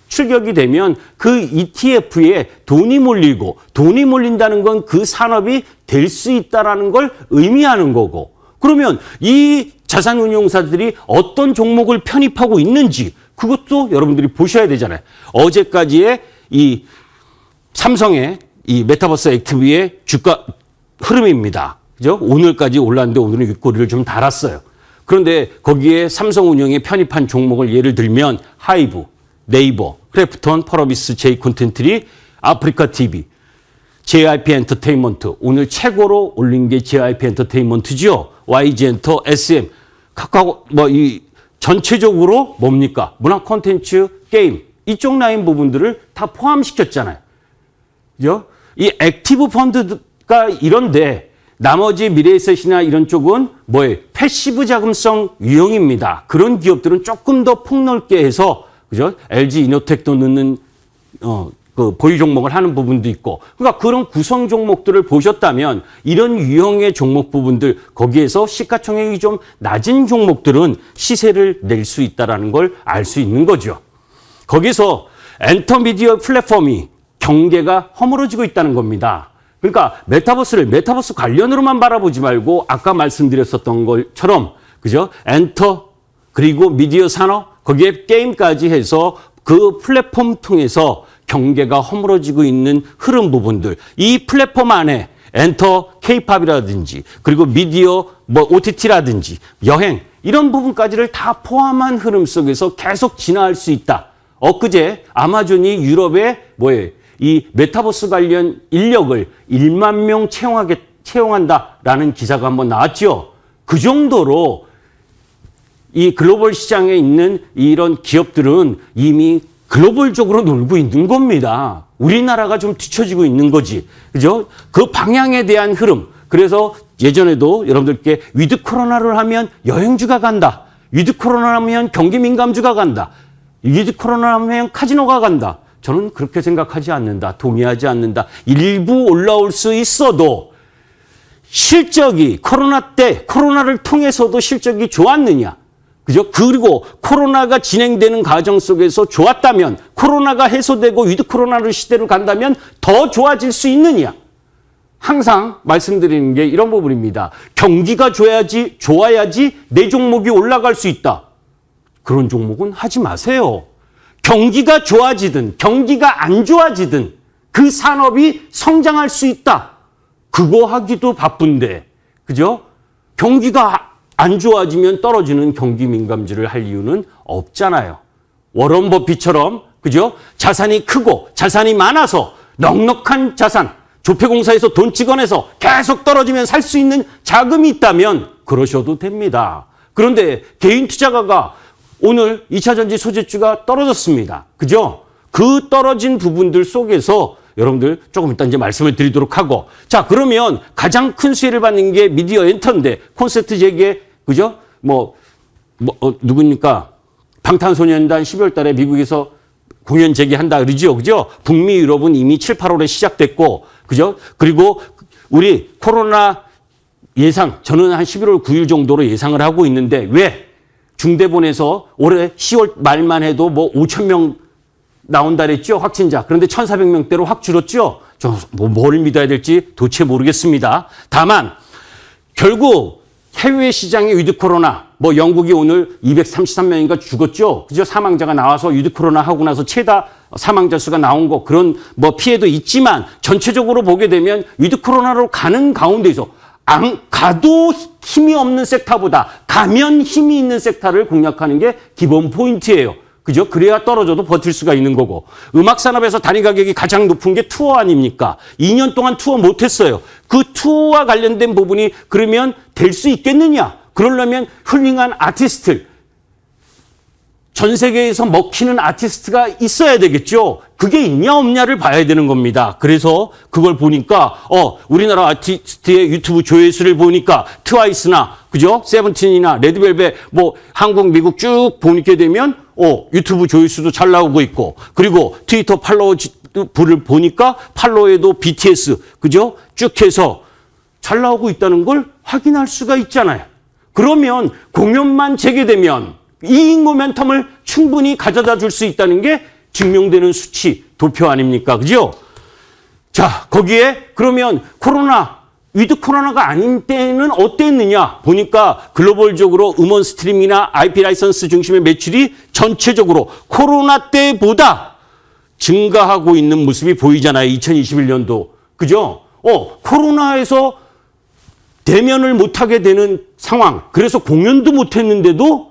출격이 되면 그 ETF에 돈이 몰리고 돈이 몰린다는 건 그 산업이 될 수 있다라는 걸 의미하는 거고 그러면 이 자산운용사들이 어떤 종목을 편입하고 있는지 그것도 여러분들이 보셔야 되잖아요. 어제까지의 이 삼성의 이 메타버스 액티브의 주가 흐름입니다. 그죠? 오늘까지 올랐는데 오늘은 윗꼬리를 좀 달았어요. 그런데 거기에 삼성운용에 편입한 종목을 예를 들면 하이브, 네이버, 크래프톤, 펄어비스, 제이콘텐트리, 아프리카TV, JYP 엔터테인먼트 오늘 최고로 올린 게 JYP 엔터테인먼트죠. YG엔터, SM 각각 뭐 이 전체적으로 뭡니까? 문화 콘텐츠, 게임 이쪽 라인 부분들을 다 포함시켰잖아요. 그죠? 이 액티브 펀드가 이런데 나머지 미래에셋이나 이런 쪽은 뭐예요? 패시브 자금성 유형입니다. 그런 기업들은 조금 더 폭넓게 해서 그죠? LG 이노텍도 넣는 그 보유 종목을 하는 부분도 있고 그러니까 그런 구성 종목들을 보셨다면 이런 유형의 종목 부분들 거기에서 시가총액이 좀 낮은 종목들은 시세를 낼 수 있다는 걸 알 수 있는 거죠. 거기서 엔터미디어 플랫폼이 경계가 허물어지고 있다는 겁니다. 그러니까 메타버스 관련으로만 바라보지 말고 아까 말씀드렸었던 것처럼 그죠? 엔터 그리고 미디어 산업 거기에 게임까지 해서 그 플랫폼 통해서 경계가 허물어지고 있는 흐름 부분들 이 플랫폼 안에 엔터 K-팝이라든지 그리고 미디어 뭐 OTT라든지 여행 이런 부분까지를 다 포함한 흐름 속에서 계속 진화할 수 있다. 엊그제 아마존이 유럽에 뭐예요? 이 메타버스 관련 인력을 1만 명 채용한다라는 기사가 한번 나왔죠. 그 정도로 이 글로벌 시장에 있는 이런 기업들은 이미 글로벌적으로 놀고 있는 겁니다. 우리나라가 좀 뒤처지고 있는 거지. 그죠? 그 방향에 대한 흐름. 그래서 예전에도 여러분들께 위드 코로나를 하면 여행주가 간다. 위드 코로나 하면 경기 민감주가 간다. 위드 코로나 하면 카지노가 간다. 저는 그렇게 생각하지 않는다. 동의하지 않는다. 일부 올라올 수 있어도 실적이 코로나 때 코로나를 통해서도 실적이 좋았느냐. 그죠? 그리고 코로나가 진행되는 과정 속에서 좋았다면 코로나가 해소되고 위드 코로나를 시대로 간다면 더 좋아질 수 있느냐. 항상 말씀드리는 게 이런 부분입니다. 경기가 좋아야지 내 종목이 올라갈 수 있다. 그런 종목은 하지 마세요. 경기가 좋아지든 경기가 안 좋아지든 그 산업이 성장할 수 있다. 그거 하기도 바쁜데. 그죠? 경기가 안 좋아지면 떨어지는 경기 민감주를 할 이유는 없잖아요. 워런 버핏처럼 그죠? 자산이 크고 자산이 많아서 넉넉한 자산, 조폐공사에서 돈 찍어내서 계속 떨어지면 살 수 있는 자금이 있다면 그러셔도 됩니다. 그런데 개인 투자가가 오늘 2차전지 소재주가 떨어졌습니다. 그죠? 그 떨어진 부분들 속에서 여러분들 조금 이따 이제 말씀을 드리도록 하고 자 그러면 가장 큰 수혜를 받는 게 미디어 엔터인데 콘서트 재개 그죠? 누굽니까? 방탄소년단 12월 달에 미국에서 공연 재개한다 그러죠. 그죠? 북미 유럽은 이미 7, 8월에 시작됐고 그죠? 그리고 우리 코로나 예상 저는 한 11월 9일 정도로 예상을 하고 있는데 왜? 중대본에서 올해 10월 말만 해도 뭐 5천 명 나온다 그랬죠? 확진자. 그런데 1,400명대로 확 줄었죠? 뭘 믿어야 될지 도대체 모르겠습니다. 다만 결국 해외 시장의 위드 코로나, 뭐 영국이 오늘 233명인가 죽었죠? 그죠? 사망자가 나와서 위드 코로나 하고 나서 최다 사망자 수가 나온 거 그런 뭐 피해도 있지만 전체적으로 보게 되면 위드 코로나로 가는 가운데서 안 가도 힘이 없는 섹터보다 가면 힘이 있는 섹터를 공략하는 게 기본 포인트예요. 그죠? 그래야 떨어져도 버틸 수가 있는 거고. 음악 산업에서 단위 가격이 가장 높은 게 투어 아닙니까? 2년 동안 투어 못했어요. 그 투어와 관련된 부분이 그러면 될 수 있겠느냐? 그러려면 훌륭한 아티스트를 전 세계에서 먹히는 아티스트가 있어야 되겠죠. 그게 있냐 없냐를 봐야 되는 겁니다. 그래서 그걸 보니까 우리나라 아티스트의 유튜브 조회수를 보니까 트와이스나 그죠? 세븐틴이나 레드벨벳 뭐 한국 미국 쭉 보니까 되면 유튜브 조회수도 잘 나오고 있고 그리고 트위터 팔로워 부를 보니까 팔로워에도 BTS 그죠? 쭉 해서 잘 나오고 있다는 걸 확인할 수가 있잖아요. 그러면 공연만 재개되면 이익 모멘텀을 충분히 가져다 줄 수 있다는 게 증명되는 수치, 도표 아닙니까? 그죠? 자, 거기에 그러면 위드 코로나가 아닌 때는 어땠느냐? 보니까 글로벌적으로 음원 스트리밍이나 IP 라이선스 중심의 매출이 전체적으로 코로나 때보다 증가하고 있는 모습이 보이잖아요. 2021년도. 그죠? 코로나에서 대면을 못하게 되는 상황. 그래서 공연도 못했는데도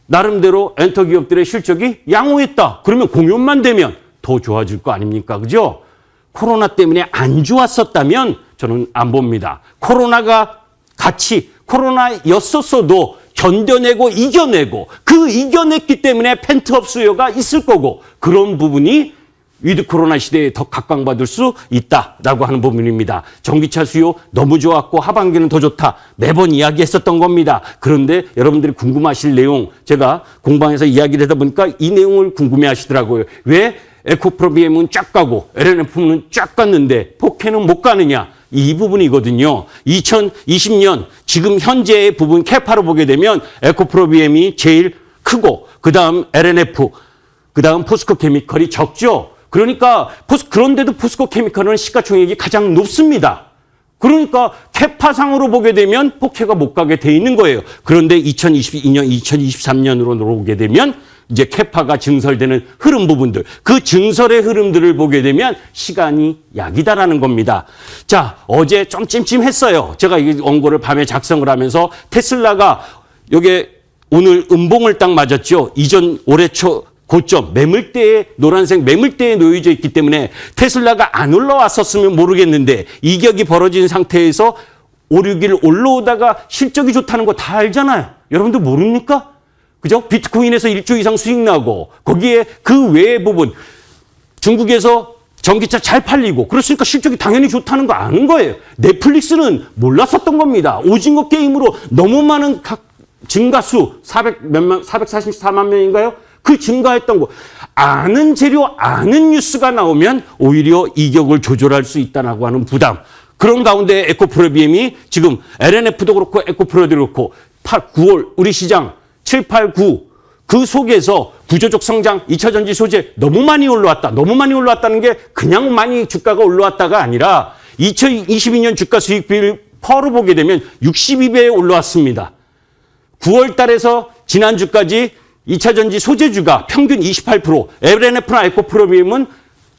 나름대로 엔터 기업들의 실적이 양호했다. 그러면 공연만 되면 더 좋아질 거 아닙니까? 그죠? 코로나 때문에 안 좋았었다면 저는 안 봅니다. 코로나가 같이 코로나였었어도 견뎌내고 이겨내고 그 이겨냈기 때문에 펜트업 수요가 있을 거고 그런 부분이 위드 코로나 시대에 더 각광받을 수 있다라고 하는 부분입니다. 전기차 수요 너무 좋았고 하반기는 더 좋다. 매번 이야기했었던 겁니다. 그런데 여러분들이 궁금하실 내용 제가 공방에서 이야기를 하다 보니까 이 내용을 궁금해하시더라고요. 왜 에코프로 BM은 쫙 가고 LNF는 쫙 갔는데 포케는 못 가느냐. 이 부분이거든요. 2020년 지금 현재의 부분 캐파로 보게 되면 에코프로 BM이 제일 크고 그다음 LNF 그다음 포스코 케미컬이 적죠. 그러니까 그런데도 포스코 케미컬은 시가총액이 가장 높습니다. 그러니까 캐파상으로 보게 되면 포케가 못 가게 돼 있는 거예요. 그런데 2022년, 2023년으로 보게 되면 이제 캐파가 증설되는 흐름 부분들, 그 증설의 흐름들을 보게 되면 시간이 약이다라는 겁니다. 자, 어제 좀 찜찜했어요. 제가 이 원고를 밤에 작성을 하면서 테슬라가 여기에 오늘 음봉을 딱 맞았죠. 이전 올해 초 고점 매물대에 노란색 매물대에 놓여져 있기 때문에 테슬라가 안 올라왔었으면 모르겠는데 이격이 벌어진 상태에서 5, 6일 올라오다가 실적이 좋다는 거 다 알잖아요. 여러분들 모릅니까? 그죠? 비트코인에서 1조 이상 수익 나고 거기에 그 외의 부분 중국에서 전기차 잘 팔리고 그렇으니까 실적이 당연히 좋다는 거 아는 거예요. 넷플릭스는 몰랐었던 겁니다. 오징어 게임으로 너무 많은 증가수 444만 명인가요? 그 증가했던 거 아는 재료 아는 뉴스가 나오면 오히려 이격을 조절할 수 있다라고 하는 부담. 그런 가운데 에코프로 BM이 지금 LNF도 그렇고 에코프로도 그렇고 9월 우리 시장 7, 8, 9 그 속에서 구조적 성장, 2차 전지 소재 너무 많이 올라왔다. 너무 많이 올라왔다는 게 그냥 많이 주가가 올라왔다가 아니라 2022년 주가 수익비를 퍼로 보게 되면 62배에 올라왔습니다. 9월 달에서 지난주까지 2차 전지 소재주가 평균 28%, LNF나 에코프로 BM은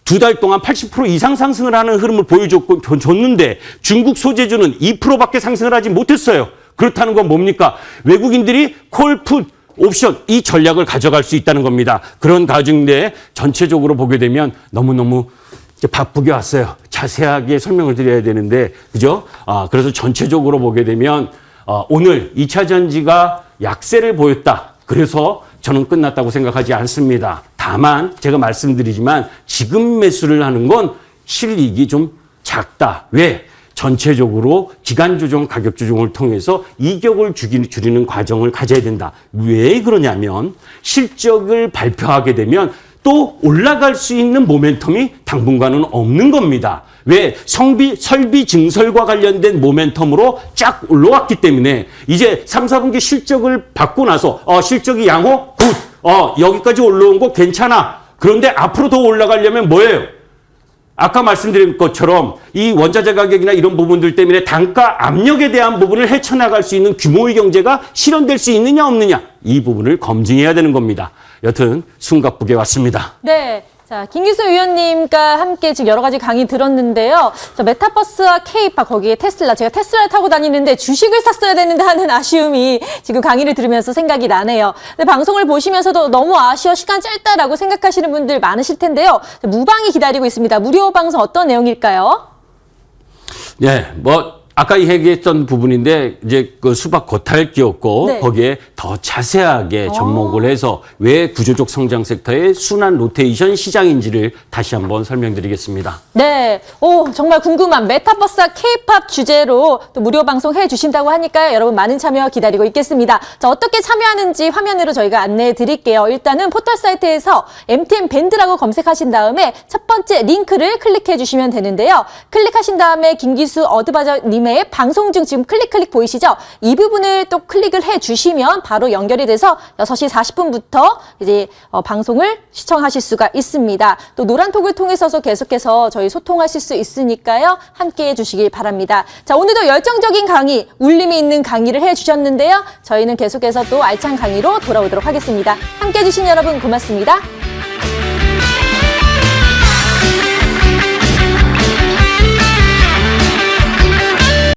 2달 동안 80% 이상 상승을 하는 흐름을 보여줬는데 중국 소재주는 2%밖에 상승을 하지 못했어요. 그렇다는 건 뭡니까? 외국인들이 콜, 풋, 옵션 이 전략을 가져갈 수 있다는 겁니다. 그런 가중인데 전체적으로 보게 되면 너무너무 바쁘게 왔어요. 자세하게 설명을 드려야 되는데 그죠? 그래서 전체적으로 보게 되면 오늘 2차 전지가 약세를 보였다. 그래서 저는 끝났다고 생각하지 않습니다. 다만 제가 말씀드리지만 지금 매수를 하는 건 실익이 좀 작다. 왜? 전체적으로 기간 조정, 가격 조정을 통해서 이격을 줄이는 과정을 가져야 된다. 왜 그러냐면 실적을 발표하게 되면 또 올라갈 수 있는 모멘텀이 당분간은 없는 겁니다. 왜? 설비 증설과 관련된 모멘텀으로 쫙 올라왔기 때문에 이제 3, 4분기 실적을 받고 나서 실적이 양호? 굿! 여기까지 올라온 거 괜찮아. 그런데 앞으로 더 올라가려면 뭐예요? 아까 말씀드린 것처럼 이 원자재 가격이나 이런 부분들 때문에 단가 압력에 대한 부분을 헤쳐나갈 수 있는 규모의 경제가 실현될 수 있느냐 없느냐 이 부분을 검증해야 되는 겁니다. 여튼 숨가쁘게 왔습니다. 네. 자, 김기수 위원님과 함께 지금 여러 가지 강의 들었는데요. 메타버스와 K파 거기에 테슬라, 제가 테슬라를 타고 다니는데 주식을 샀어야 되는데 하는 아쉬움이 지금 강의를 들으면서 생각이 나네요. 근데 방송을 보시면서도 너무 아쉬워, 시간 짧다라고 생각하시는 분들 많으실 텐데요. 무방이 기다리고 있습니다. 무료 방송 어떤 내용일까요? 네, 아까 얘기했던 부분인데 이제 그 수박 겉핥 끼었고 네. 거기에 더 자세하게 접목을 해서 왜 구조적 성장 섹터의 순환 로테이션 시장인지를 다시 한번 설명드리겠습니다. 네, 오 정말 궁금한 메타버스 K-팝 주제로 또 무료 방송 해주신다고 하니까요. 여러분 많은 참여 기다리고 있겠습니다. 자, 어떻게 참여하는지 화면으로 저희가 안내해 드릴게요. 일단은 포털 사이트에서 MTN 밴드라고 검색하신 다음에 첫 번째 링크를 클릭해 주시면 되는데요. 클릭하신 다음에 김기수 어드바이저님의 방송 중 지금 클릭 보이시죠? 이 부분을 또 클릭을 해 주시면 바로 연결이 돼서 6시 40분부터 이제 방송을 시청하실 수가 있습니다. 또 노란톡을 통해서도 계속해서 저희 소통하실 수 있으니까요. 함께 해주시길 바랍니다. 자, 오늘도 열정적인 강의, 울림이 있는 강의를 해주셨는데요. 저희는 계속해서 또 알찬 강의로 돌아오도록 하겠습니다. 함께 해주신 여러분 고맙습니다.